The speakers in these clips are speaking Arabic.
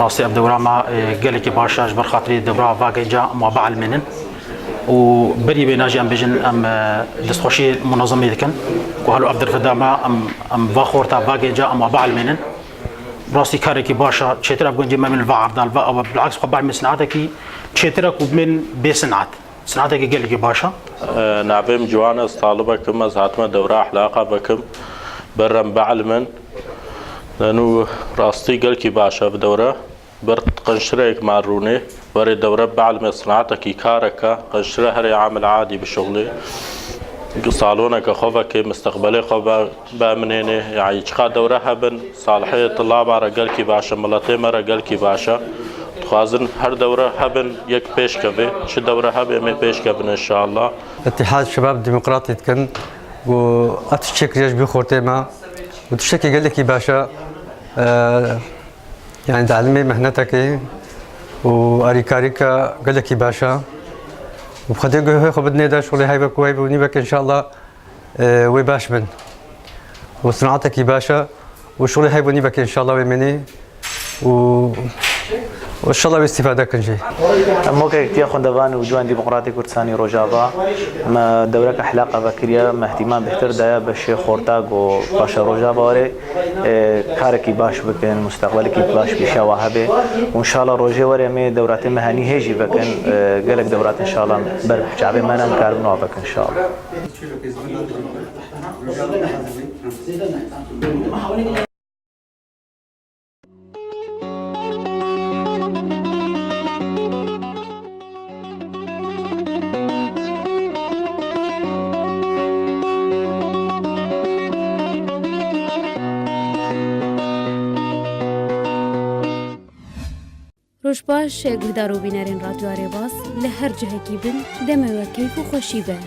راسي بدورة ما قال لك باشا جبر خاطري دورة فاجنجا ما بعل منن وبري بيناجي ام بيجن ام دستخوشي منظمي ذكن وهلو ابدر فداما ام فاخورتا فاجنجا ام بعل منن راسي كاركي باشا تشترا بقنجي ما من الفعر دال بالعكس خبر من سنعتكي تشترا من بسنعت سنعتكي قال لك باشا نعبم جوانا طالبكم مزهاتما دورة احلاقه بكم برم بعلمن لانه راستي قال كي باشا بدوره برت قنشريك ماروني بري دوره بعلم صناعتك كاركا قنشره هري عامل عادي بشغلي صالونك خوفك مستقبلي خوفا بامنيني يعني تشقى دوره هبن صالحيه طلاب على قال كي باشا ملاتي مره قال كي باشا تخازن هر دوره هبن يك بيش كبي شو دوره هبن مي بيش كبن ان شاء الله. اتحاد الشباب الديمقراطي كان واتشك ريش بخورتي ما وتشكي قال لك باشا يعني تعلمي مهنتك واريكاريكا قال لك باشا وبخدين هي خبدني دا شغلي هاي بك وهاي بني بك ان شاء الله وباش من وصناعتك باشا وشغلي هاي بني بك ان شاء الله ومني وان شاء الله باستفاده كنجي موقع كتير خندوان وجوان ديمقراطي كردستاني روجافا ما دورك حلاقه بكريه ما اهتمام بهتر دايا بشي خورتاق وباشا روجافا وري كاركي باش بكن مستقبلك باش بشواهبه وان شاء الله روجي وري مي دورات مهني هيجي بكن قالك دورات ان شاء الله بر شعبي ما نكار بنوا بك ان شاء الله. روشباش گهدارو بینرین رادیو آریواز لهر جهکی بن دم و کیف و خوشی به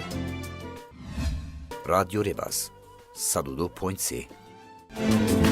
رادیو ریواز 102.3